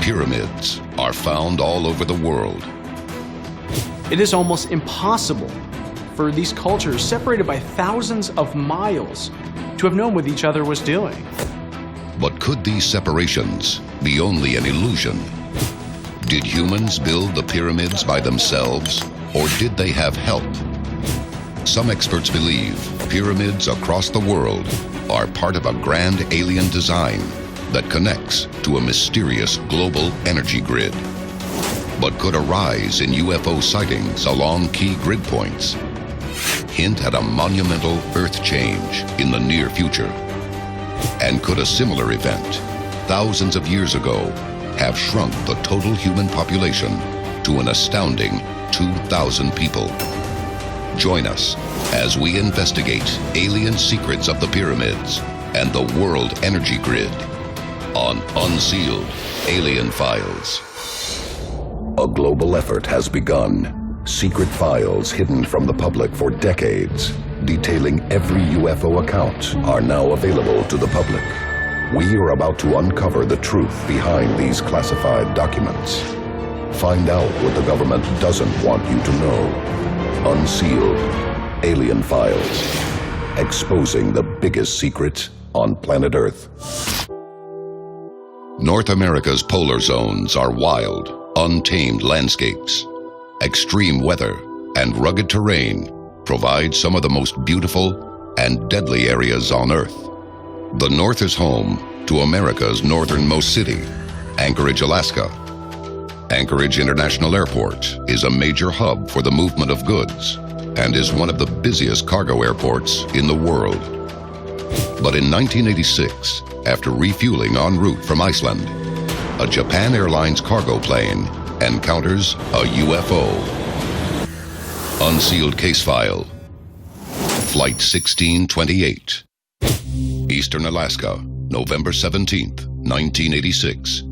Pyramids are found all over the world. It is almost impossible for these cultures, separated by thousands of miles, to have known what each other was doing. But could these separations be only an illusion? Did humans build the pyramids by themselves, or did they have help? Some experts believe pyramids across the world are part of a grand alien design that connects to a mysterious global energy grid, but could a rise in UFO sightings along key grid points hint at a monumental Earth change in the near future? And could a similar event, thousands of years ago, have shrunk the total human population to an astounding 2,000 people? Join us as we investigate alien secrets of the pyramids and the world energy grid on Unsealed Alien Files. A global effort has begun. Secret files hidden from the public for decades, detailing every UFO account, are now available to the public. We are about to uncover the truth behind these classified documents. Find out what the government doesn't want you to know. Unsealed Alien Files. Exposing the biggest secret on planet Earth. North America's polar zones are wild, untamed landscapes. Extreme weather and rugged terrain provide some of the most beautiful and deadly areas on Earth. The North is home to America's northernmost city, Anchorage, Alaska. Anchorage International Airport is a major hub for the movement of goods and is one of the busiest cargo airports in the world. But in 1986, after refueling en route from Iceland, a Japan Airlines cargo plane encounters a UFO. Unsealed case file. Flight 1628. Eastern Alaska, November 17th, 1986.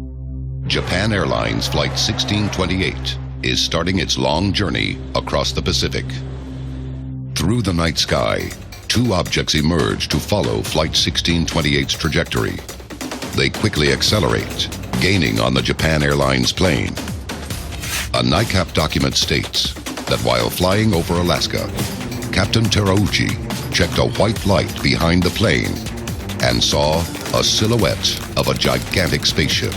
Japan Airlines Flight 1628 is starting its long journey across the Pacific. Through the night sky, two objects emerge to follow Flight 1628's trajectory. They quickly accelerate, gaining on the Japan Airlines plane. A NICAP document states that while flying over Alaska, Captain Terauchi checked a white light behind the plane and saw a silhouette of a gigantic spaceship.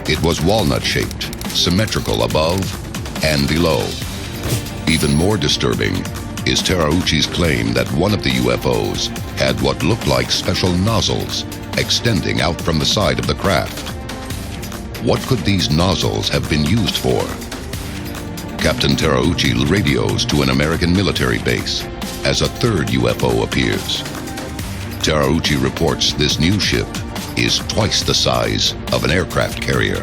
It was walnut-shaped, symmetrical above and below. Even more disturbing is Terauchi's claim that one of the UFOs had what looked like special nozzles extending out from the side of the craft. What could these nozzles have been used for? Captain Terauchi radios to an American military base as a third UFO appears. Terauchi reports this new ship is twice the size of an aircraft carrier.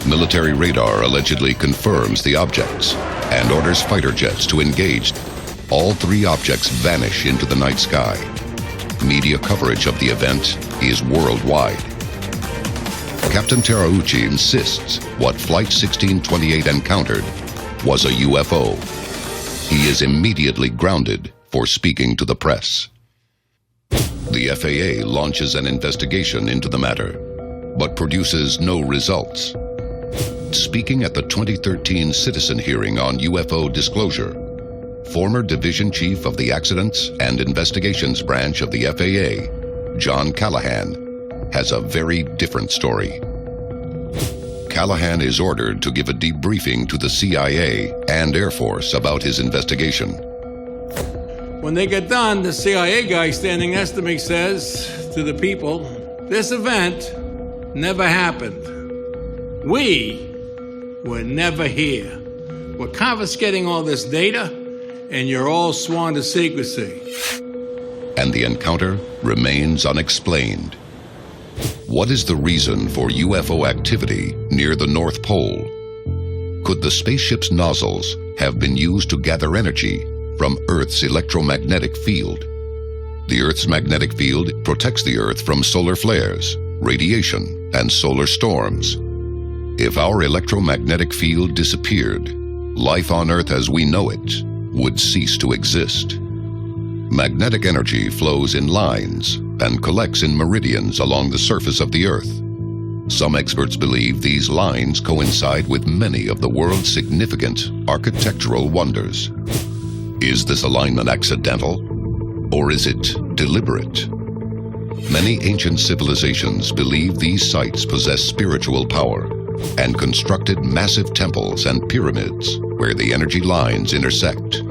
Military radar allegedly confirms the objects and orders fighter jets to engage. All three objects vanish into the night sky. Media coverage of the event is worldwide. Captain Terauchi insists what Flight 1628 encountered was a UFO. He is immediately grounded for speaking to the press. The FAA launches an investigation into the matter, but produces no results. Speaking at the 2013 citizen hearing on UFO disclosure, former Division Chief of the Accidents and Investigations Branch of the FAA, John Callahan, has a very different story. Callahan is ordered to give a debriefing to the CIA and Air Force about his investigation. When they get done, the CIA guy standing next to me says to the people, "This event never happened. We were never here. We're confiscating all this data, and you're all sworn to secrecy." And the encounter remains unexplained. What is the reason for UFO activity near the North Pole? Could the spaceship's nozzles have been used to gather energy from Earth's electromagnetic field? The Earth's magnetic field protects the Earth from solar flares, radiation, and solar storms. If our electromagnetic field disappeared, life on Earth as we know it would cease to exist. Magnetic energy flows in lines and collects in meridians along the surface of the Earth. Some experts believe these lines coincide with many of the world's significant architectural wonders. Is this alignment accidental, or is it deliberate? Many ancient civilizations believe these sites possess spiritual power and constructed massive temples and pyramids where the energy lines intersect.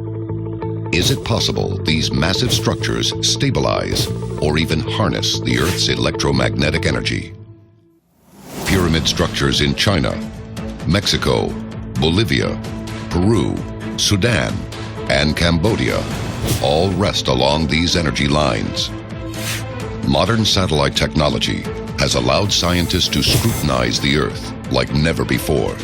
Is it possible these massive structures stabilize or even harness the Earth's electromagnetic energy? Pyramid structures in China, Mexico, Bolivia, Peru, Sudan, and Cambodia all rest along these energy lines. Modern satellite technology has allowed scientists to scrutinize the Earth like never before.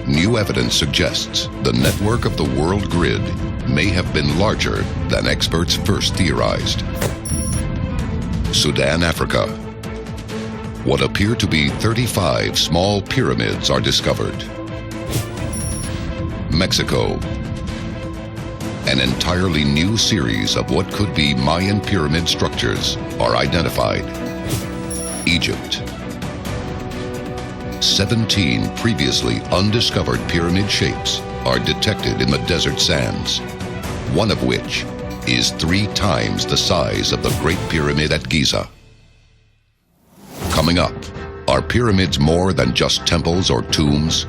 New evidence suggests the network of the world grid may have been larger than experts first theorized. Sudan, Africa. What appear to be 35 small pyramids are discovered. Mexico. An entirely new series of what could be Mayan pyramid structures are identified. Egypt. 17 previously undiscovered pyramid shapes are detected in the desert sands, one of which is 3 times the size of the Great Pyramid at Giza. Coming up, are pyramids more than just temples or tombs?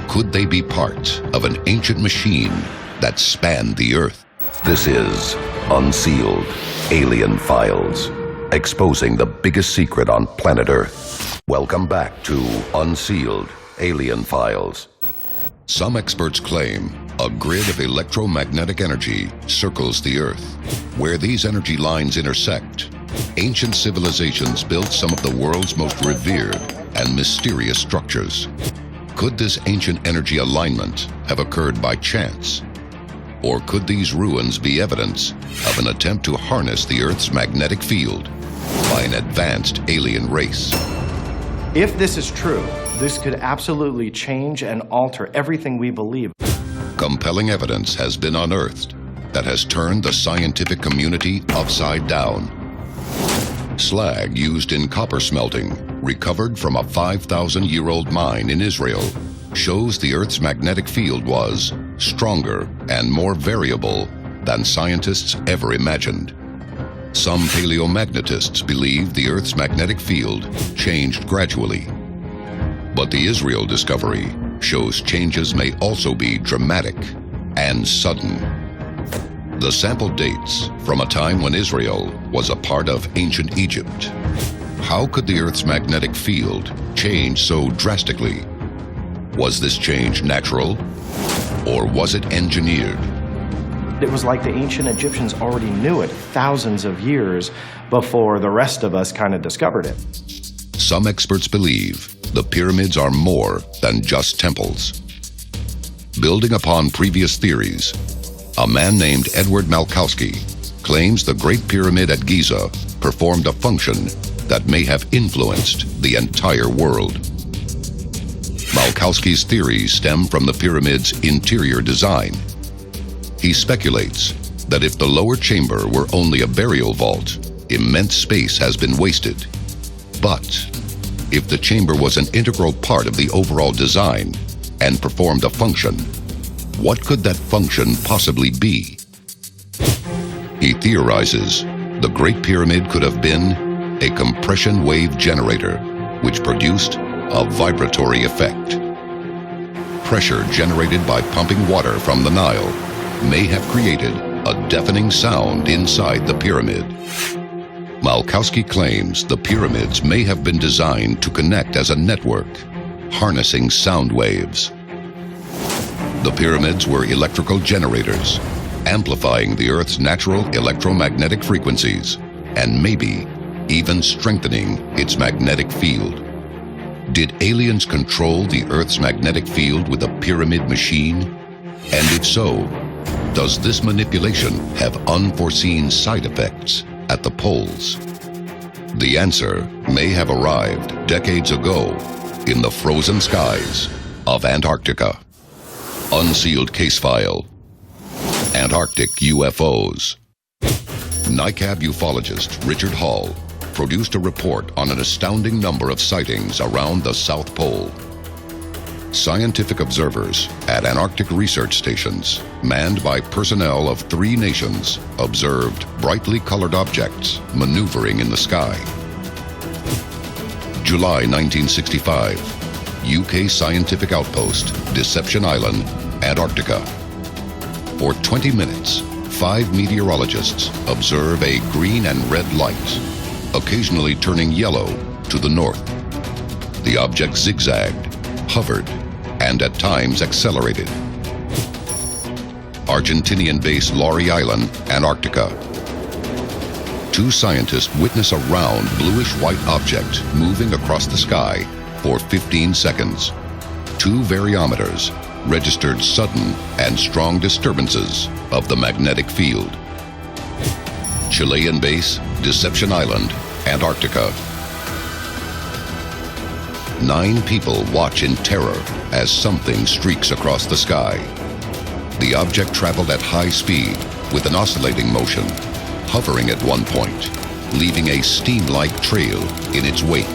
Could they be part of an ancient machine that spanned the Earth? This is Unsealed Alien Files, exposing the biggest secret on planet Earth. Welcome back to Unsealed Alien Files. Some experts claim a grid of electromagnetic energy circles the Earth. Where these energy lines intersect, ancient civilizations built some of the world's most revered and mysterious structures. Could this ancient energy alignment have occurred by chance? Or could these ruins be evidence of an attempt to harness the Earth's magnetic field by an advanced alien race? If this is true, this could absolutely change and alter everything we believe. Compelling evidence has been unearthed that has turned the scientific community upside down. Slag used in copper smelting, recovered from a 5,000-year-old mine in Israel, shows the Earth's magnetic field was stronger and more variable than scientists ever imagined. Some paleomagnetists believe the Earth's magnetic field changed gradually. But the Israel discovery shows changes may also be dramatic and sudden. The sample dates from a time when Israel was a part of ancient Egypt. How could the Earth's magnetic field change so drastically? Was this change natural, or was it engineered? It was like the ancient Egyptians already knew it thousands of years before the rest of us kind of discovered it. Some experts believe the pyramids are more than just temples. Building upon previous theories, a man named Edward Malkowski claims the Great Pyramid at Giza performed a function that may have influenced the entire world. Malkowski's theories stem from the pyramid's interior design. He speculates that if the lower chamber were only a burial vault, immense space has been wasted. But if the chamber was an integral part of the overall design and performed a function, what could that function possibly be? He theorizes the Great Pyramid could have been a compression wave generator, which produced a vibratory effect. Pressure generated by pumping water from the Nile may have created a deafening sound inside the pyramid. Malkowski claims the pyramids may have been designed to connect as a network, harnessing sound waves. The pyramids were electrical generators, amplifying the Earth's natural electromagnetic frequencies, and maybe even strengthening its magnetic field. Did aliens control the Earth's magnetic field with a pyramid machine? And if so, does this manipulation have unforeseen side effects at the poles? The answer may have arrived decades ago in the frozen skies of Antarctica. Unsealed case file. Antarctic UFOs. NICAB ufologist Richard Hall produced a report on an astounding number of sightings around the South Pole. Scientific observers at Antarctic research stations, manned by personnel of 3 nations, observed brightly colored objects maneuvering in the sky. July 1965, UK scientific outpost, Deception Island, Antarctica. For 20 minutes, 5 meteorologists observe a green and red light, occasionally turning yellow to the north. The object zigzagged, hovered, and at times accelerated. Argentinian base Laurie Island, Antarctica. 2 scientists witness a round bluish-white object moving across the sky for 15 seconds. 2 variometers registered sudden and strong disturbances of the magnetic field. Chilean base, Deception Island, Antarctica. 9 people watch in terror as something streaks across the sky. The object traveled at high speed with an oscillating motion, hovering at one point, leaving a steam-like trail in its wake.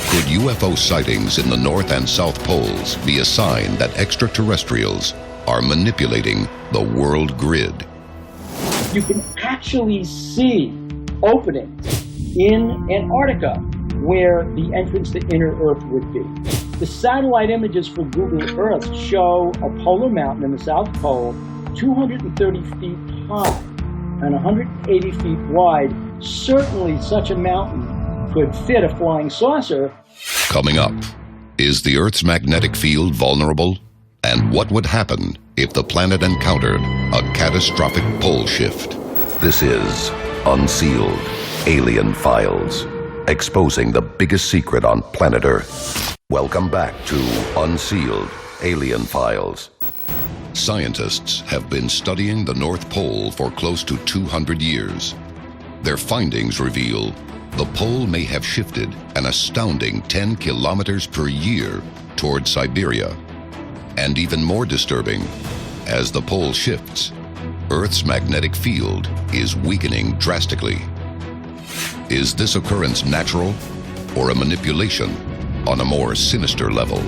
Could UFO sightings in the North and South Poles be a sign that extraterrestrials are manipulating the world grid? You can actually see openings in Antarctica where the entrance to inner Earth would be. The satellite images for Google Earth show a polar mountain in the South Pole 230 feet high and 180 feet wide. Certainly such a mountain could fit a flying saucer. Coming up, is the Earth's magnetic field vulnerable? And what would happen if the planet encountered a catastrophic pole shift? This is Unsealed Alien Files, exposing the biggest secret on planet Earth. Welcome back to Unsealed Alien Files. Scientists have been studying the North Pole for close to 200 years. Their findings reveal the pole may have shifted an astounding 10 kilometers per year toward Siberia. And even more disturbing, as the pole shifts, Earth's magnetic field is weakening drastically. Is this occurrence natural or a manipulation on a more sinister level?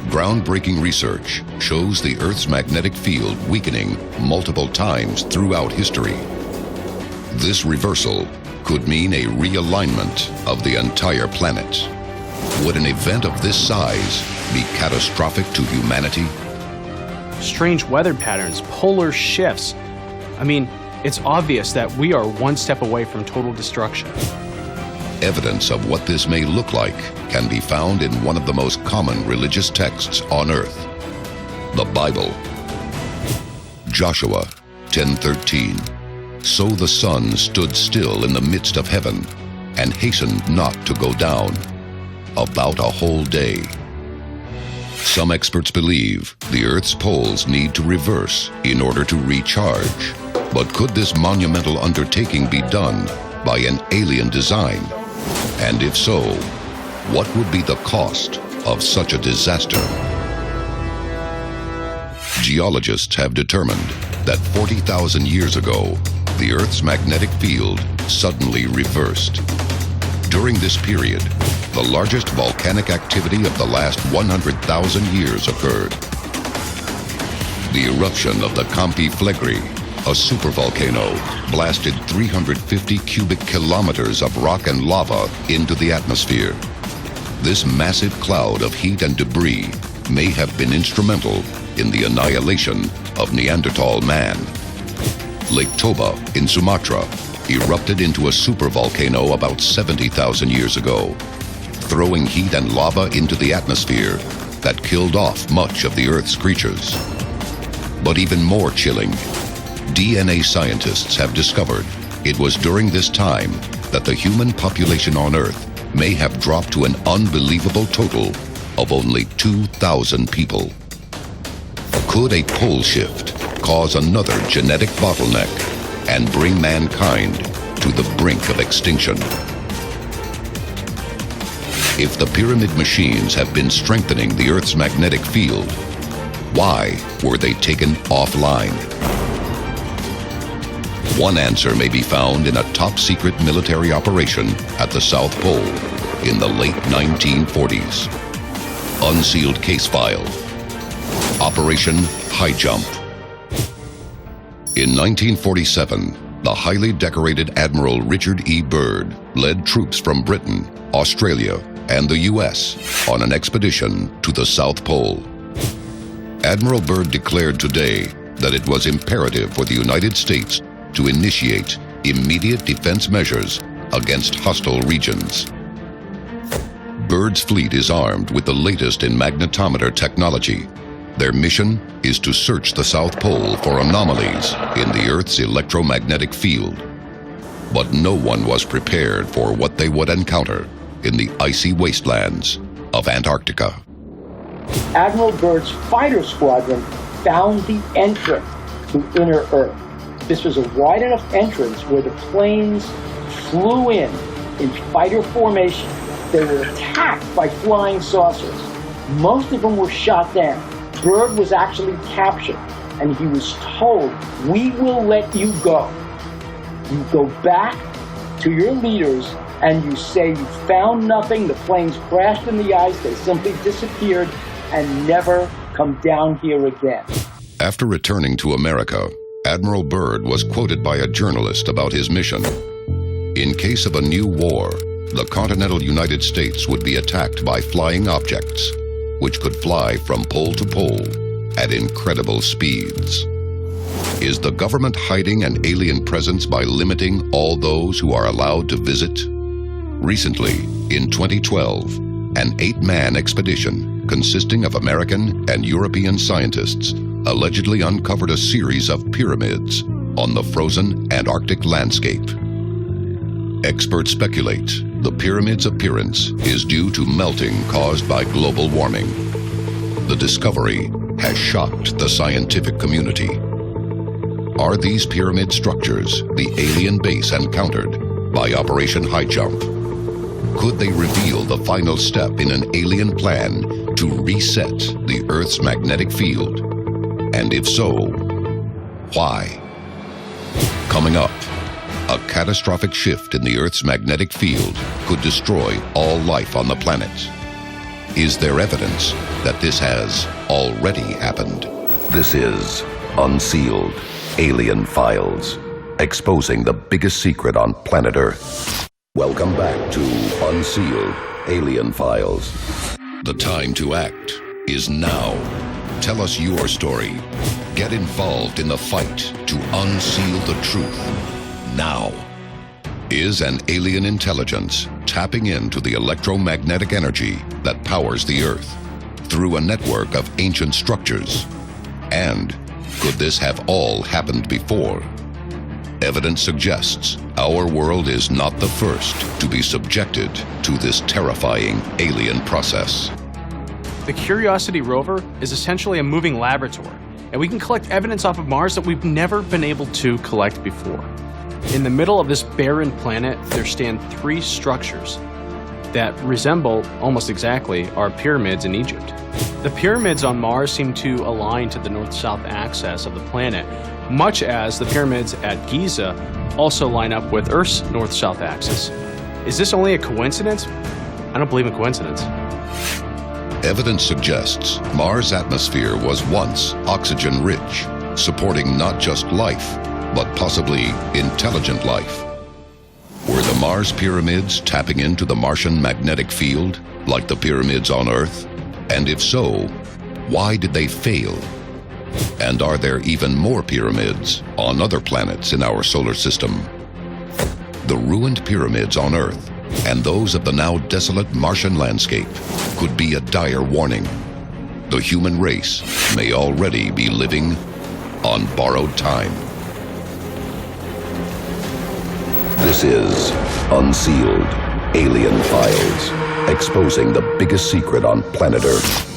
Groundbreaking research shows the Earth's magnetic field weakening multiple times throughout history. This reversal could mean a realignment of the entire planet. Would an event of this size be catastrophic to humanity? Strange weather patterns, polar shifts. I mean, it's obvious that we are one step away from total destruction. Evidence of what this may look like can be found in one of the most common religious texts on Earth, the Bible. Joshua 10:13. So the sun stood still in the midst of heaven and hastened not to go down, about a whole day. Some experts believe the Earth's poles need to reverse in order to recharge. But could this monumental undertaking be done by an alien design? And if so, what would be the cost of such a disaster? Geologists have determined that 40,000 years ago, the Earth's magnetic field suddenly reversed. During this period, the largest volcanic activity of the last 100,000 years occurred. The eruption of the Campi Flegrei, a supervolcano, blasted 350 cubic kilometers of rock and lava into the atmosphere. This massive cloud of heat and debris may have been instrumental in the annihilation of Neanderthal man. Lake Toba in Sumatra erupted into a supervolcano about 70,000 years ago, throwing heat and lava into the atmosphere that killed off much of the Earth's creatures. But even more chilling, DNA scientists have discovered it was during this time that the human population on Earth may have dropped to an unbelievable total of only 2,000 people. Could a pole shift cause another genetic bottleneck and bring mankind to the brink of extinction? If the pyramid machines have been strengthening the Earth's magnetic field, why were they taken offline? One answer may be found in a top-secret military operation at the South Pole in the late 1940s. Unsealed case file. Operation High Jump. In 1947, the highly decorated Admiral Richard E. Byrd led troops from Britain, Australia, and the U.S. on an expedition to the South Pole. Admiral Byrd declared today that it was imperative for the United States to initiate immediate defense measures against hostile regions. Byrd's fleet is armed with the latest in magnetometer technology. Their mission is to search the South Pole for anomalies in the Earth's electromagnetic field. But no one was prepared for what they would encounter in the icy wastelands of Antarctica. Admiral Byrd's fighter squadron found the entrance to inner Earth. This was a wide enough entrance where the planes flew in fighter formation. They were attacked by flying saucers. Most of them were shot down. Byrd was actually captured, and he was told, "We will let you go. You go back to your leaders and you say you found nothing, the planes crashed in the ice, they simply disappeared, and never come down here again." After returning to America, Admiral Byrd was quoted by a journalist about his mission. In case of a new war, the continental United States would be attacked by flying objects, which could fly from pole to pole at incredible speeds. Is the government hiding an alien presence by limiting all those who are allowed to visit? Recently, in 2012, an 8-man expedition consisting of American and European scientists allegedly uncovered a series of pyramids on the frozen Antarctic landscape. Experts speculate the pyramid's appearance is due to melting caused by global warming. The discovery has shocked the scientific community. Are these pyramid structures the alien base encountered by Operation High Jump? Could they reveal the final step in an alien plan to reset the Earth's magnetic field? And if so, why? Coming up, a catastrophic shift in the Earth's magnetic field could destroy all life on the planet. Is there evidence that this has already happened? This is Unsealed Alien Files, exposing the biggest secret on planet Earth. Welcome back to Unsealed Alien Files. The time to act is now. Tell us your story. Get involved in the fight to unseal the truth. Now. Is an alien intelligence tapping into the electromagnetic energy that powers the Earth through a network of ancient structures? And could this have all happened before? Evidence suggests our world is not the first to be subjected to this terrifying alien process. The Curiosity rover is essentially a moving laboratory, and we can collect evidence off of Mars that we've never been able to collect before. In the middle of this barren planet, there stand 3 structures that resemble almost exactly our pyramids in Egypt. The pyramids on Mars seem to align to the north-south axis of the planet, much as the pyramids at Giza also line up with Earth's north-south axis. Is this only a coincidence? I don't believe in coincidence. Evidence suggests Mars' atmosphere was once oxygen-rich, supporting not just life, but possibly intelligent life. Were the Mars pyramids tapping into the Martian magnetic field, like the pyramids on Earth? And if so, why did they fail? And are there even more pyramids on other planets in our solar system? The ruined pyramids on Earth and those of the now desolate Martian landscape could be a dire warning. The human race may already be living on borrowed time. This is Unsealed Alien Files, exposing the biggest secret on planet Earth.